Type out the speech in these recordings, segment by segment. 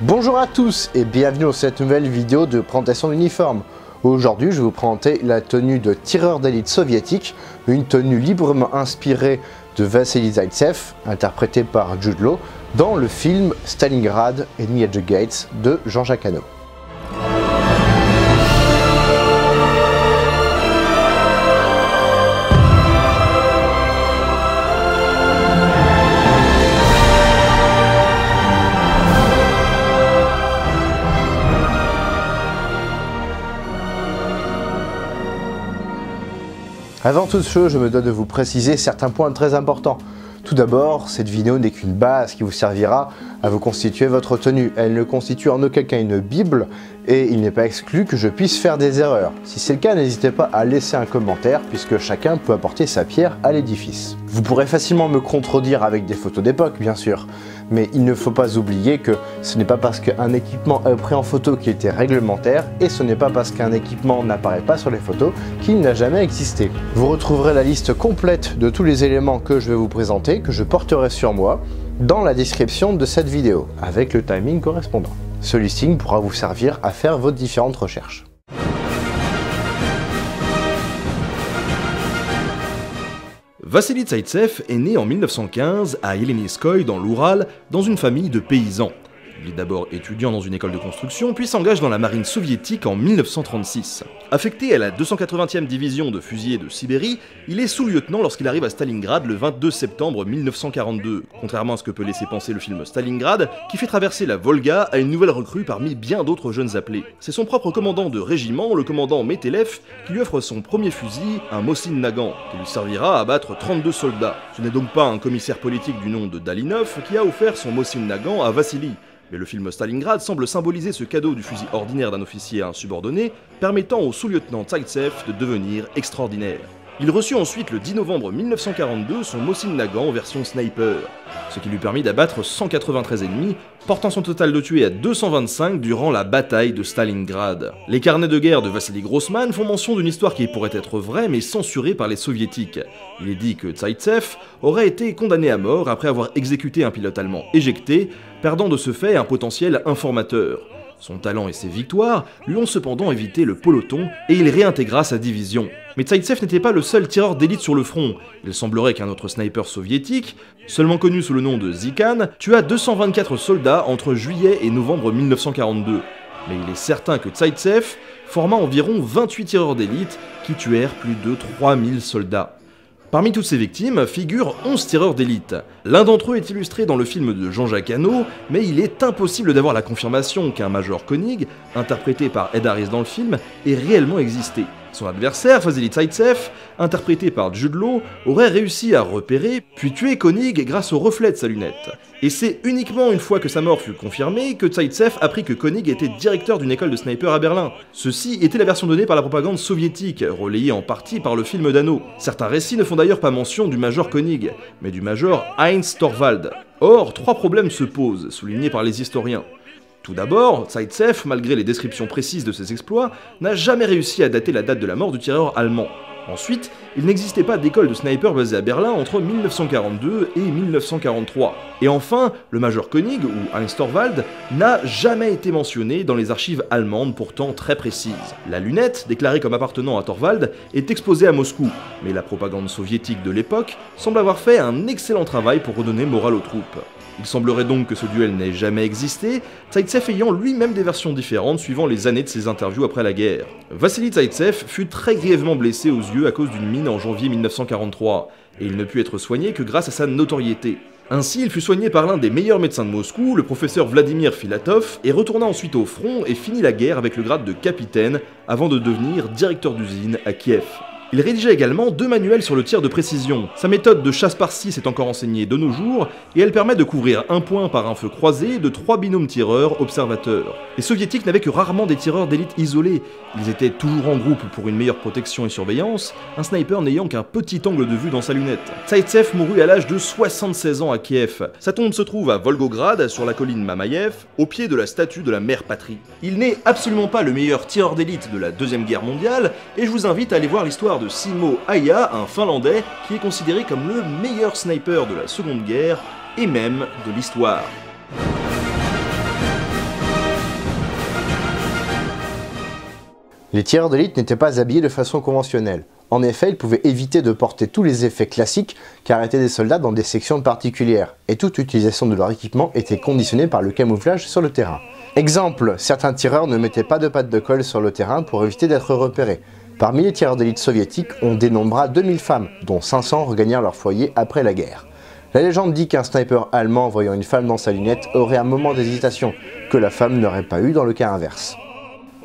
Bonjour à tous et bienvenue dans cette nouvelle vidéo de présentation d'uniforme. Aujourd'hui, je vais vous présenter la tenue de tireur d'élite soviétique, une tenue librement inspirée de Vassili Zaïtsev, interprété par Jude Law, dans le film Stalingrad, Enemy at the Gates de Jean-Jacques Hano. Avant toute chose, je me dois de vous préciser certains points très importants. Tout d'abord, cette vidéo n'est qu'une base qui vous servira à vous constituer votre tenue. Elle ne constitue en aucun cas une bible et il n'est pas exclu que je puisse faire des erreurs. Si c'est le cas, n'hésitez pas à laisser un commentaire puisque chacun peut apporter sa pierre à l'édifice. Vous pourrez facilement me contredire avec des photos d'époque, bien sûr, mais il ne faut pas oublier que ce n'est pas parce qu'un équipement est pris en photo qu'il était réglementaire et ce n'est pas parce qu'un équipement n'apparaît pas sur les photos qu'il n'a jamais existé. Vous retrouverez la liste complète de tous les éléments que je vais vous présenter, que je porterai sur moi, dans la description de cette vidéo, avec le timing correspondant. Ce listing pourra vous servir à faire vos différentes recherches. Vassili Zaïtsev est né en 1915 à Yeleniskoï dans l'Oural, dans une famille de paysans. Il est d'abord étudiant dans une école de construction, puis s'engage dans la marine soviétique en 1936. Affecté à la 280e division de fusiliers de Sibérie, il est sous-lieutenant lorsqu'il arrive à Stalingrad le 22 septembre 1942, contrairement à ce que peut laisser penser le film Stalingrad, qui fait traverser la Volga à une nouvelle recrue parmi bien d'autres jeunes appelés. C'est son propre commandant de régiment, le commandant Metelev, qui lui offre son premier fusil, un Mosin Nagant, qui lui servira à abattre 32 soldats. Ce n'est donc pas un commissaire politique du nom de Dalinov qui a offert son Mosin Nagant à Vassili. Mais le film Stalingrad semble symboliser ce cadeau du fusil ordinaire d'un officier à un subordonné, permettant au sous-lieutenant Zaïtsev de devenir extraordinaire. Il reçut ensuite le 10 novembre 1942 son Mosin Nagant en version sniper, ce qui lui permit d'abattre 193 ennemis, portant son total de tués à 225 durant la bataille de Stalingrad. Les carnets de guerre de Vassili Grossman font mention d'une histoire qui pourrait être vraie mais censurée par les soviétiques. Il est dit que Zaïtsev aurait été condamné à mort après avoir exécuté un pilote allemand éjecté, perdant de ce fait un potentiel informateur. Son talent et ses victoires lui ont cependant évité le peloton et il réintégra sa division. Mais Zaïtsev n'était pas le seul tireur d'élite sur le front. Il semblerait qu'un autre sniper soviétique, seulement connu sous le nom de Zhikan, tua 224 soldats entre juillet et novembre 1942. Mais il est certain que Zaïtsev forma environ 28 tireurs d'élite qui tuèrent plus de 3000 soldats. Parmi toutes ces victimes figurent 11 tireurs d'élite. L'un d'entre eux est illustré dans le film de Jean-Jacques Hano, mais il est impossible d'avoir la confirmation qu'un major Koenig, interprété par Ed Harris dans le film, ait réellement existé. Son adversaire, Vassili Zaïtsev, interprété par Jude Law, aurait réussi à repérer, puis tuer Koenig grâce au reflet de sa lunette. Et c'est uniquement une fois que sa mort fut confirmée que Zaïtsev apprit que Koenig était directeur d'une école de snipers à Berlin. Ceci était la version donnée par la propagande soviétique, relayée en partie par le film d'Hano. Certains récits ne font d'ailleurs pas mention du major Koenig, mais du major Heinz Torvald. Or, 3 problèmes se posent, soulignés par les historiens. Tout d'abord, Zaïtsev, malgré les descriptions précises de ses exploits, n'a jamais réussi à dater la date de la mort du tireur allemand. Ensuite, il n'existait pas d'école de sniper basée à Berlin entre 1942 et 1943. Et enfin, le major Koenig, ou Heinz Torvald, n'a jamais été mentionné dans les archives allemandes pourtant très précises. La lunette, déclarée comme appartenant à Torvald, est exposée à Moscou, mais la propagande soviétique de l'époque semble avoir fait un excellent travail pour redonner morale aux troupes. Il semblerait donc que ce duel n'ait jamais existé, Zaïtsev ayant lui-même des versions différentes suivant les années de ses interviews après la guerre. Vassili Zaïtsev fut très grièvement blessé aux yeux à cause d'une mine en janvier 1943, et il ne put être soigné que grâce à sa notoriété. Ainsi, il fut soigné par l'un des meilleurs médecins de Moscou, le professeur Vladimir Filatov, et retourna ensuite au front et finit la guerre avec le grade de capitaine, avant de devenir directeur d'usine à Kiev. Il rédigea également 2 manuels sur le tir de précision. Sa méthode de chasse par 6 est encore enseignée de nos jours, et elle permet de couvrir un point par un feu croisé de 3 binômes tireurs-observateurs. Les soviétiques n'avaient que rarement des tireurs d'élite isolés. Ils étaient toujours en groupe pour une meilleure protection et surveillance, un sniper n'ayant qu'un petit angle de vue dans sa lunette. Zaïtsev mourut à l'âge de 76 ans à Kiev. Sa tombe se trouve à Volgograd, sur la colline Mamayev, au pied de la statue de la mère patrie. Il n'est absolument pas le meilleur tireur d'élite de la Deuxième Guerre mondiale, et je vous invite à aller voir l'histoire de Simo Aya, un Finlandais, qui est considéré comme le meilleur sniper de la Seconde Guerre, et même de l'histoire. Les tireurs d'élite n'étaient pas habillés de façon conventionnelle. En effet, ils pouvaient éviter de porter tous les effets classiques car étaient des soldats dans des sections particulières, et toute utilisation de leur équipement était conditionnée par le camouflage sur le terrain. Exemple, certains tireurs ne mettaient pas de pattes de colle sur le terrain pour éviter d'être repérés. Parmi les tireurs d'élite soviétiques, on dénombra 2000 femmes, dont 500 regagnèrent leur foyer après la guerre. La légende dit qu'un sniper allemand voyant une femme dans sa lunette aurait un moment d'hésitation, que la femme n'aurait pas eu dans le cas inverse.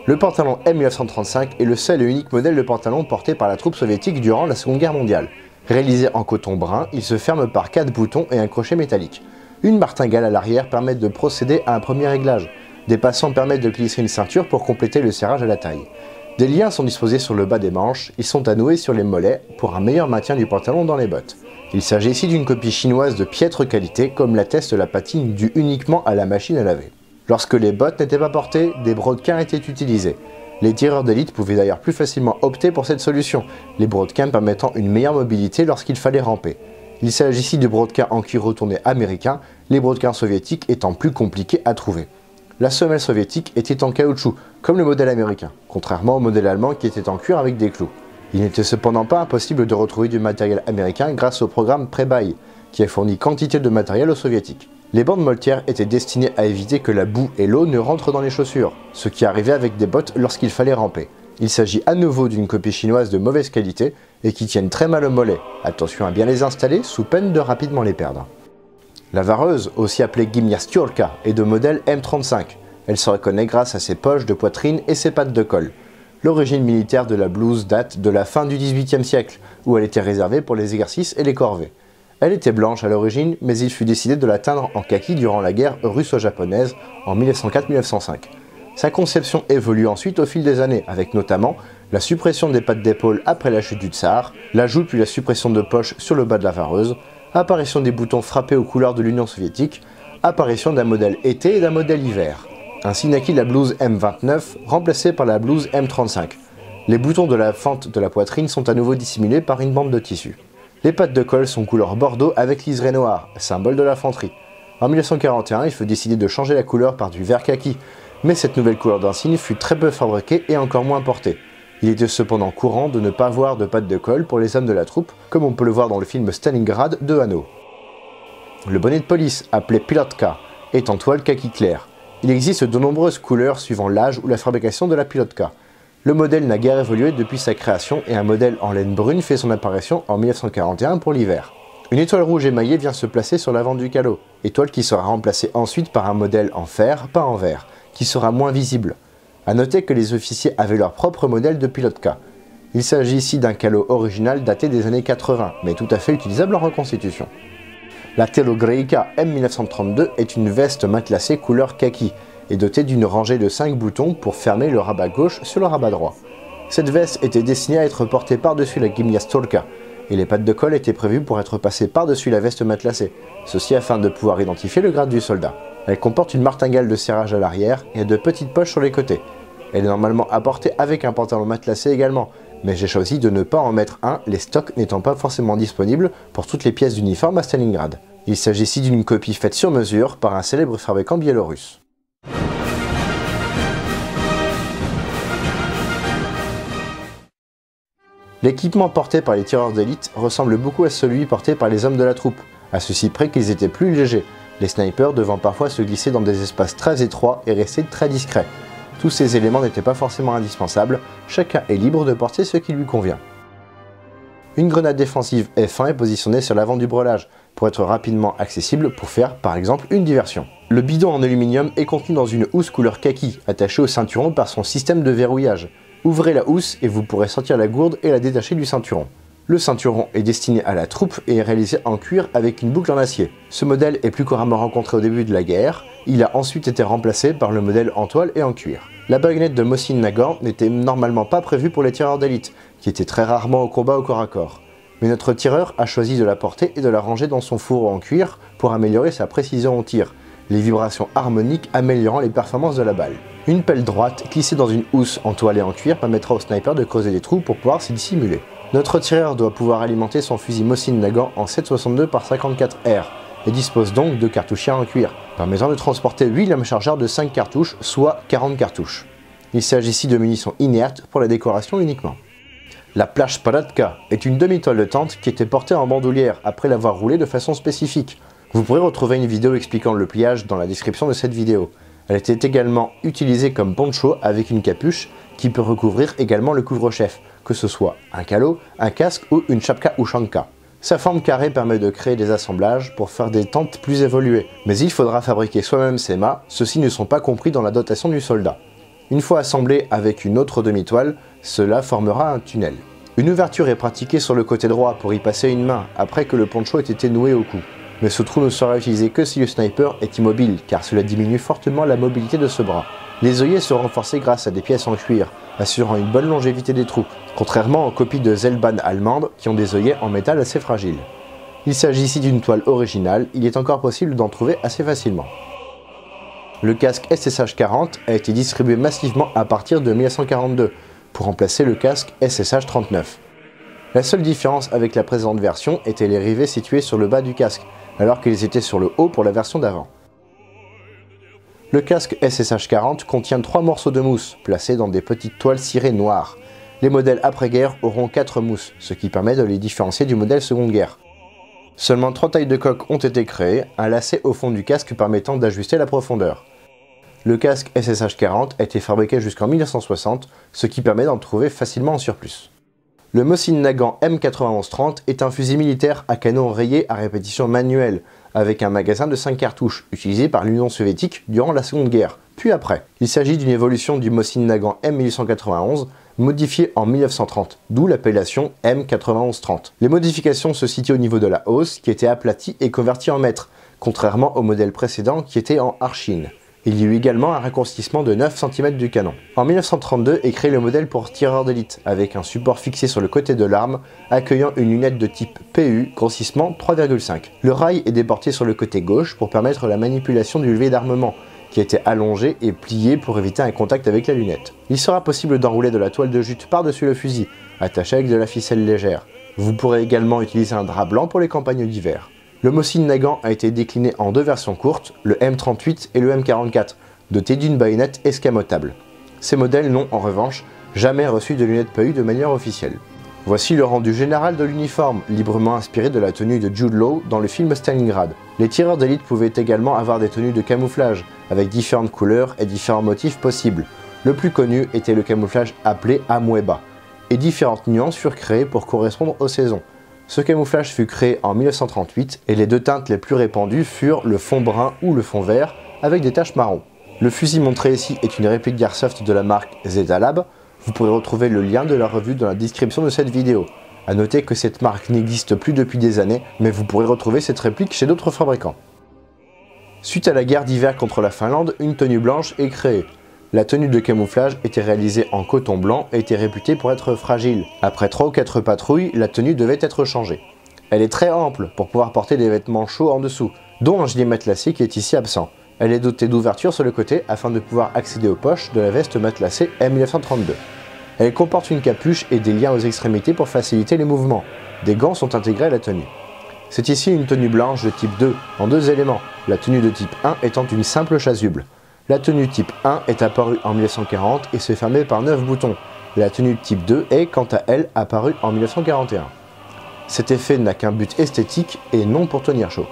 Le pantalon M1935 est le seul et unique modèle de pantalon porté par la troupe soviétique durant la Seconde Guerre mondiale. Réalisé en coton brun, il se ferme par 4 boutons et un crochet métallique. Une martingale à l'arrière permet de procéder à un premier réglage. Des passants permettent de glisser une ceinture pour compléter le serrage à la taille. Des liens sont disposés sur le bas des manches, ils sont à nouer sur les mollets pour un meilleur maintien du pantalon dans les bottes. Il s'agit ici d'une copie chinoise de piètre qualité, comme l'atteste la patine due uniquement à la machine à laver. Lorsque les bottes n'étaient pas portées, des brodequins étaient utilisés. Les tireurs d'élite pouvaient d'ailleurs plus facilement opter pour cette solution, les brodequins permettant une meilleure mobilité lorsqu'il fallait ramper. Il s'agit ici de brodequins en cuir retourné américain, les brodequins soviétiques étant plus compliqués à trouver. La semelle soviétique était en caoutchouc, comme le modèle américain, contrairement au modèle allemand qui était en cuir avec des clous. Il n'était cependant pas impossible de retrouver du matériel américain grâce au programme Pre-Buy, qui a fourni quantité de matériel aux soviétiques. Les bandes moltières étaient destinées à éviter que la boue et l'eau ne rentrent dans les chaussures, ce qui arrivait avec des bottes lorsqu'il fallait ramper. Il s'agit à nouveau d'une copie chinoise de mauvaise qualité et qui tiennent très mal au mollet. Attention à bien les installer sous peine de rapidement les perdre. La vareuse, aussi appelée Gimnastiorka, est de modèle M35. Elle se reconnaît grâce à ses poches de poitrine et ses pattes de colle. L'origine militaire de la blouse date de la fin du XVIIIe siècle, où elle était réservée pour les exercices et les corvées. Elle était blanche à l'origine, mais il fut décidé de la teindre en kaki durant la guerre russo-japonaise en 1904-1905. Sa conception évolue ensuite au fil des années, avec notamment la suppression des pattes d'épaule après la chute du tsar, l'ajout puis la suppression de poches sur le bas de la vareuse, apparition des boutons frappés aux couleurs de l'Union soviétique, apparition d'un modèle été et d'un modèle hiver. Ainsi naquit la blouse M29, remplacée par la blouse M35. Les boutons de la fente de la poitrine sont à nouveau dissimulés par une bande de tissu. Les pattes de colle sont couleur bordeaux avec liseré noir, symbole de l'infanterie. En 1941, il fut décidé de changer la couleur par du vert kaki, mais cette nouvelle couleur d'insigne fut très peu fabriquée et encore moins portée. Il était cependant courant de ne pas avoir de pattes de colle pour les hommes de la troupe, comme on peut le voir dans le film Stalingrad de Hanno. Le bonnet de police, appelé pilotka, est en toile kaki clair. Il existe de nombreuses couleurs suivant l'âge ou la fabrication de la pilotka. Le modèle n'a guère évolué depuis sa création et un modèle en laine brune fait son apparition en 1941 pour l'hiver. Une étoile rouge émaillée vient se placer sur l'avant du calot, étoile qui sera remplacée ensuite par un modèle en fer, peint en vert, qui sera moins visible. A noter que les officiers avaient leur propre modèle de pilotka. Il s'agit ici d'un calot original daté des années 80, mais tout à fait utilisable en reconstitution. La Telogreika M1932 est une veste matelassée couleur kaki et dotée d'une rangée de 5 boutons pour fermer le rabat gauche sur le rabat droit. Cette veste était destinée à être portée par-dessus la Gimnastiorka et les pattes de colle étaient prévues pour être passées par-dessus la veste matelassée, ceci afin de pouvoir identifier le grade du soldat. Elle comporte une martingale de serrage à l'arrière et de petites poches sur les côtés. Elle est normalement apportée avec un pantalon matelassé également, mais j'ai choisi de ne pas en mettre un, les stocks n'étant pas forcément disponibles pour toutes les pièces d'uniforme à Stalingrad. Il s'agit ici d'une copie faite sur mesure par un célèbre fabricant biélorusse. L'équipement porté par les tireurs d'élite ressemble beaucoup à celui porté par les hommes de la troupe, à ceci près qu'ils étaient plus légers, les snipers devant parfois se glisser dans des espaces très étroits et rester très discrets. Tous ces éléments n'étaient pas forcément indispensables, chacun est libre de porter ce qui lui convient. Une grenade défensive F1 est positionnée sur l'avant du brelage, pour être rapidement accessible pour faire par exemple une diversion. Le bidon en aluminium est contenu dans une housse couleur kaki, attachée au ceinturon par son système de verrouillage. Ouvrez la housse et vous pourrez sortir la gourde et la détacher du ceinturon. Le ceinturon est destiné à la troupe et est réalisé en cuir avec une boucle en acier. Ce modèle est plus couramment rencontré au début de la guerre, il a ensuite été remplacé par le modèle en toile et en cuir. La baïonnette de Mosin Nagant n'était normalement pas prévue pour les tireurs d'élite, qui étaient très rarement au combat au corps à corps. Mais notre tireur a choisi de la porter et de la ranger dans son fourreau en cuir pour améliorer sa précision au tir, les vibrations harmoniques améliorant les performances de la balle. Une pelle droite glissée dans une housse en toile et en cuir permettra au sniper de creuser des trous pour pouvoir s'y dissimuler. Notre tireur doit pouvoir alimenter son fusil Mosin Nagant en 7,62 par 54 R et dispose donc de cartouchiers en cuir, permettant de transporter 8 lames chargeurs de 5 cartouches, soit 40 cartouches. Il s'agit ici de munitions inertes pour la décoration uniquement. La Plashparadka est une demi-toile de tente qui était portée en bandoulière après l'avoir roulée de façon spécifique. Vous pourrez retrouver une vidéo expliquant le pliage dans la description de cette vidéo. Elle était également utilisée comme poncho avec une capuche qui peut recouvrir également le couvre-chef, que ce soit un calot, un casque ou une chapka ushanka. Sa forme carrée permet de créer des assemblages pour faire des tentes plus évoluées, mais il faudra fabriquer soi-même ces mâts, ceux-ci ne sont pas compris dans la dotation du soldat. Une fois assemblés avec une autre demi-toile, cela formera un tunnel. Une ouverture est pratiquée sur le côté droit pour y passer une main après que le poncho ait été noué au cou. Mais ce trou ne sera utilisé que si le sniper est immobile, car cela diminue fortement la mobilité de ce bras. Les œillets sont renforcés grâce à des pièces en cuir, assurant une bonne longévité des trous, contrairement aux copies de Zeltbahn allemandes qui ont des œillets en métal assez fragiles. Il s'agit ici d'une toile originale, il est encore possible d'en trouver assez facilement. Le casque SSH-40 a été distribué massivement à partir de 1942, pour remplacer le casque SSH-39. La seule différence avec la présente version était les rivets situés sur le bas du casque, alors qu'ils étaient sur le haut pour la version d'avant. Le casque SSH-40 contient 3 morceaux de mousse, placés dans des petites toiles cirées noires. Les modèles après-guerre auront 4 mousses, ce qui permet de les différencier du modèle seconde-guerre. Seulement 3 tailles de coque ont été créées, un lacet au fond du casque permettant d'ajuster la profondeur. Le casque SSH-40 a été fabriqué jusqu'en 1960, ce qui permet d'en trouver facilement en surplus. Le Mosin Nagant M9130 est un fusil militaire à canon rayé à répétition manuelle, avec un magasin de 5 cartouches, utilisé par l'Union soviétique durant la Seconde Guerre, puis après. Il s'agit d'une évolution du Mosin Nagant M1891, modifié en 1930, d'où l'appellation M9130. Les modifications se situent au niveau de la hausse, qui était aplatie et convertie en mètre, contrairement au modèle précédent qui était en archine. Il y eut également un raccourcissement de 9 cm du canon. En 1932 est créé le modèle pour tireur d'élite, avec un support fixé sur le côté de l'arme, accueillant une lunette de type PU, grossissement 3,5. Le rail est déporté sur le côté gauche pour permettre la manipulation du levier d'armement, qui était allongé et plié pour éviter un contact avec la lunette. Il sera possible d'enrouler de la toile de jute par-dessus le fusil, attaché avec de la ficelle légère. Vous pourrez également utiliser un drap blanc pour les campagnes d'hiver. Le Mosin Nagant a été décliné en 2 versions courtes, le M38 et le M44, dotés d'une baïonnette escamotable. Ces modèles n'ont en revanche jamais reçu de lunettes PU de manière officielle. Voici le rendu général de l'uniforme, librement inspiré de la tenue de Jude Law dans le film Stalingrad. Les tireurs d'élite pouvaient également avoir des tenues de camouflage, avec différentes couleurs et différents motifs possibles. Le plus connu était le camouflage appelé Amoeba, et différentes nuances furent créées pour correspondre aux saisons. Ce camouflage fut créé en 1938 et les 2 teintes les plus répandues furent le fond brun ou le fond vert avec des taches marron. Le fusil montré ici est une réplique d'Airsoft de la marque Zeta Lab. Vous pourrez retrouver le lien de la revue dans la description de cette vidéo. A noter que cette marque n'existe plus depuis des années, mais vous pourrez retrouver cette réplique chez d'autres fabricants. Suite à la guerre d'hiver contre la Finlande, une tenue blanche est créée. La tenue de camouflage était réalisée en coton blanc et était réputée pour être fragile. Après 3 ou 4 patrouilles, la tenue devait être changée. Elle est très ample pour pouvoir porter des vêtements chauds en dessous, dont un gilet matelassé qui est ici absent. Elle est dotée d'ouvertures sur le côté afin de pouvoir accéder aux poches de la veste matelassée M1932. Elle comporte une capuche et des liens aux extrémités pour faciliter les mouvements. Des gants sont intégrés à la tenue. C'est ici une tenue blanche de type 2, en 2 éléments, la tenue de type 1 étant une simple chasuble. La tenue type 1 est apparue en 1940 et se fermait par 9 boutons. La tenue type 2 est, quant à elle, apparue en 1941. Cet effet n'a qu'un but esthétique et non pour tenir chaud.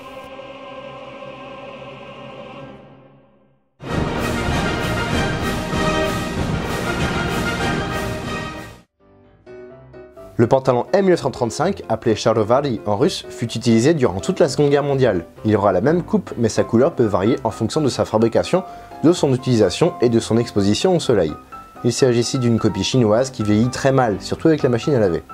Le pantalon M1935, appelé Sharovari en russe, fut utilisé durant toute la Seconde Guerre mondiale. Il aura la même coupe, mais sa couleur peut varier en fonction de sa fabrication, de son utilisation et de son exposition au soleil. Il s'agit ici d'une copie chinoise qui vieillit très mal, surtout avec la machine à laver.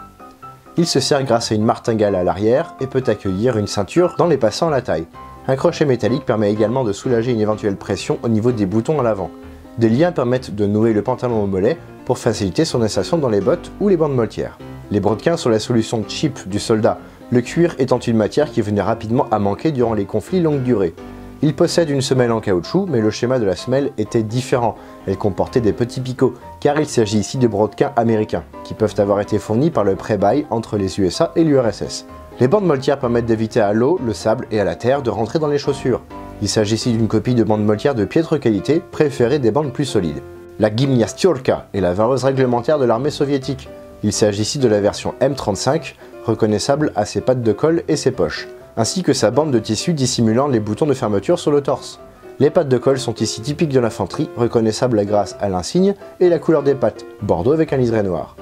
Il se sert grâce à une martingale à l'arrière et peut accueillir une ceinture dans les passants à la taille. Un crochet métallique permet également de soulager une éventuelle pression au niveau des boutons à l'avant. Des liens permettent de nouer le pantalon au mollet pour faciliter son insertion dans les bottes ou les bandes moltières. Les brodequins sont la solution cheap du soldat, le cuir étant une matière qui venait rapidement à manquer durant les conflits longue durée. Il possède une semelle en caoutchouc, mais le schéma de la semelle était différent. Elle comportait des petits picots, car il s'agit ici de brodequins américains, qui peuvent avoir été fournis par le pré-buy entre les USA et l'URSS. Les bandes moltières permettent d'éviter à l'eau, le sable et à la terre de rentrer dans les chaussures. Il s'agit ici d'une copie de bande moltière de piètre qualité, préférée des bandes plus solides. La Gimnastiorka est la vareuse réglementaire de l'armée soviétique. Il s'agit ici de la version M35, reconnaissable à ses pattes de colle et ses poches, ainsi que sa bande de tissu dissimulant les boutons de fermeture sur le torse. Les pattes de colle sont ici typiques de l'infanterie, reconnaissables grâce à l'insigne et la couleur des pattes, bordeaux avec un liseré noir.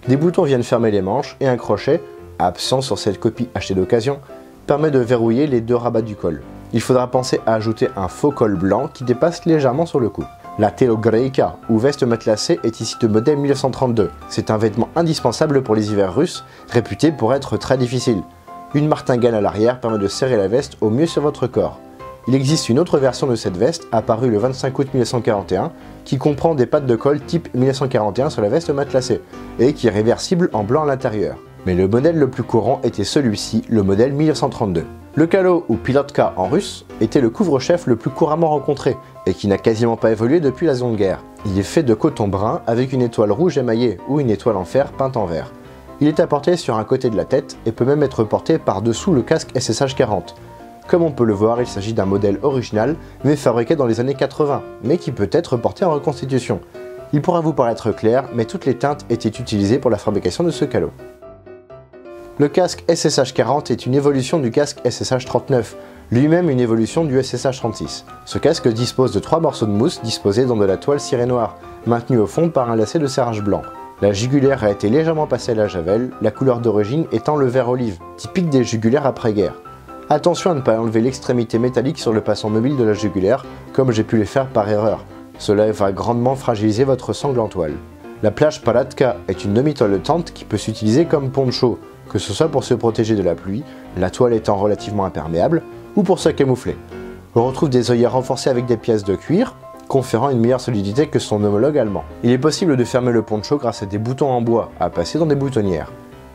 Des boutons viennent fermer les manches et un crochet, absent sur cette copie achetée d'occasion, permet de verrouiller les deux rabats du col. Il faudra penser à ajouter un faux col blanc qui dépasse légèrement sur le cou. La Telogreïka, ou veste matelassée, est ici de modèle 1932. C'est un vêtement indispensable pour les hivers russes, réputé pour être très difficile. Une martingale à l'arrière permet de serrer la veste au mieux sur votre corps. Il existe une autre version de cette veste, apparue le 25 août 1941, qui comprend des pattes de colle type 1941 sur la veste matelassée, et qui est réversible en blanc à l'intérieur. Mais le modèle le plus courant était celui-ci, le modèle 1932. Le kalo ou pilotka en russe était le couvre-chef le plus couramment rencontré et qui n'a quasiment pas évolué depuis la Seconde Guerre. Il est fait de coton brun avec une étoile rouge émaillée ou une étoile en fer peinte en vert. Il est apporté sur un côté de la tête et peut même être porté par-dessous le casque SSH-40. Comme on peut le voir, il s'agit d'un modèle original mais fabriqué dans les années 80, mais qui peut être porté en reconstitution. Il pourra vous paraître clair, mais toutes les teintes étaient utilisées pour la fabrication de ce kalo. Le casque SSH-40 est une évolution du casque SSH-39, lui-même une évolution du SSH-36. Ce casque dispose de 3 morceaux de mousse disposés dans de la toile cirée noire, maintenue au fond par un lacet de serrage blanc. La jugulaire a été légèrement passée à la javel, la couleur d'origine étant le vert olive, typique des jugulaires après-guerre. Attention à ne pas enlever l'extrémité métallique sur le passant mobile de la jugulaire, comme j'ai pu le faire par erreur. Cela va grandement fragiliser votre sangle en toile. La plage palatka est une demi-toile de tente qui peut s'utiliser comme poncho, que ce soit pour se protéger de la pluie, la toile étant relativement imperméable, ou pour se camoufler. On retrouve des œillets renforcés avec des pièces de cuir, conférant une meilleure solidité que son homologue allemand. Il est possible de fermer le poncho grâce à des boutons en bois, à passer dans des boutonnières.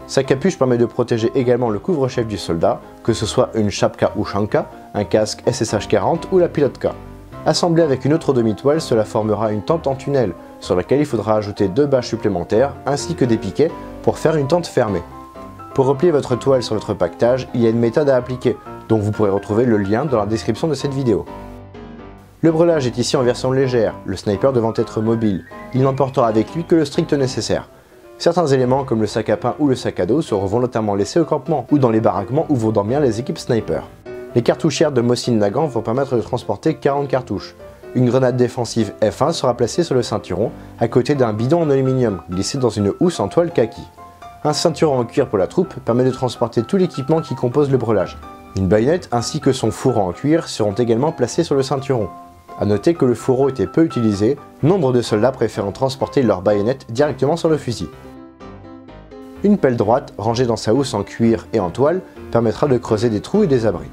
Sa capuche permet de protéger également le couvre-chef du soldat, que ce soit une chapka ou shanka, un casque SSH-40 ou la pilotka. Assemblé avec une autre demi-toile, cela formera une tente en tunnel, sur laquelle il faudra ajouter 2 bâches supplémentaires, ainsi que des piquets, pour faire une tente fermée. Pour replier votre toile sur votre paquetage, il y a une méthode à appliquer, dont vous pourrez retrouver le lien dans la description de cette vidéo. Le brelage est ici en version légère, le sniper devant être mobile. Il n'emportera avec lui que le strict nécessaire. Certains éléments comme le sac à pain ou le sac à dos seront volontairement laissés au campement ou dans les baraquements où vont dormir les équipes snipers. Les cartouchières de Mosin Nagant vont permettre de transporter 40 cartouches. Une grenade défensive F1 sera placée sur le ceinturon, à côté d'un bidon en aluminium, glissé dans une housse en toile kaki. Un ceinturon en cuir pour la troupe permet de transporter tout l'équipement qui compose le brelage. Une baïonnette ainsi que son fourreau en cuir seront également placés sur le ceinturon. A noter que le fourreau était peu utilisé, nombre de soldats préférant transporter leur baïonnette directement sur le fusil. Une pelle droite, rangée dans sa housse en cuir et en toile, permettra de creuser des trous et des abris.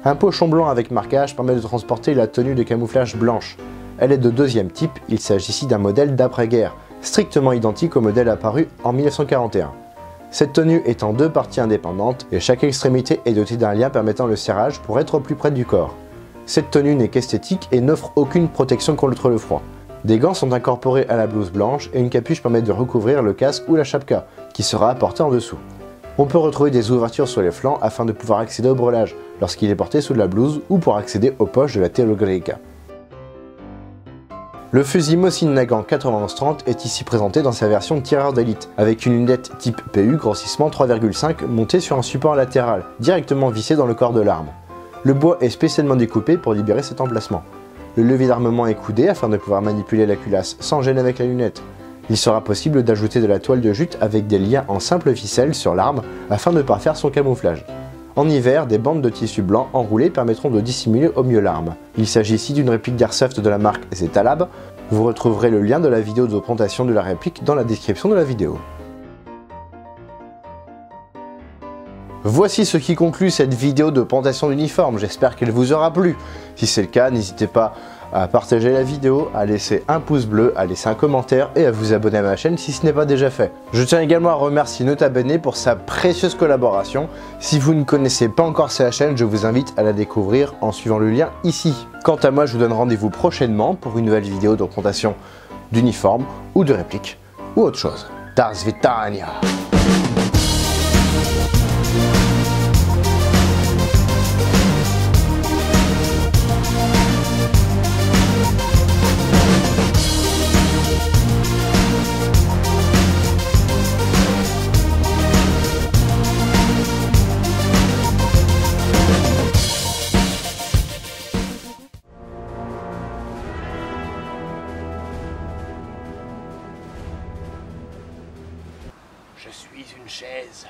Un pochon blanc avec marquage permet de transporter la tenue de camouflage blanche. Elle est de 2e type, il s'agit ici d'un modèle d'après-guerre, strictement identique au modèle apparu en 1941. Cette tenue est en 2 parties indépendantes et chaque extrémité est dotée d'un lien permettant le serrage pour être au plus près du corps. Cette tenue n'est qu'esthétique et n'offre aucune protection contre le froid. Des gants sont incorporés à la blouse blanche et une capuche permet de recouvrir le casque ou la chapka, qui sera apportée en dessous. On peut retrouver des ouvertures sur les flancs afin de pouvoir accéder au brelage, lorsqu'il est porté sous la blouse ou pour accéder aux poches de la Telogreïka. Le fusil Mosin Nagant 9130 est ici présenté dans sa version tireur d'élite, avec une lunette type PU grossissement 3,5 montée sur un support latéral, directement vissé dans le corps de l'arme. Le bois est spécialement découpé pour libérer cet emplacement. Le levier d'armement est coudé afin de pouvoir manipuler la culasse sans gêne avec la lunette. Il sera possible d'ajouter de la toile de jute avec des liens en simple ficelle sur l'arme afin de parfaire son camouflage. En hiver, des bandes de tissu blanc enroulées permettront de dissimuler au mieux l'arme. Il s'agit ici d'une réplique d'Airsoft de la marque Zetalab. Vous retrouverez le lien de la vidéo de présentation de la réplique dans la description de la vidéo. Voici ce qui conclut cette vidéo de présentation d'uniforme, j'espère qu'elle vous aura plu. Si c'est le cas, n'hésitez pas à partager la vidéo, à laisser un pouce bleu, à laisser un commentaire et à vous abonner à ma chaîne si ce n'est pas déjà fait. Je tiens également à remercier Nota Bene pour sa précieuse collaboration. Si vous ne connaissez pas encore sa chaîne, je vous invite à la découvrir en suivant le lien ici. Quant à moi, je vous donne rendez-vous prochainement pour une nouvelle vidéo de présentation d'uniforme ou de réplique ou autre chose. Das Vitania! Je suis une chaise.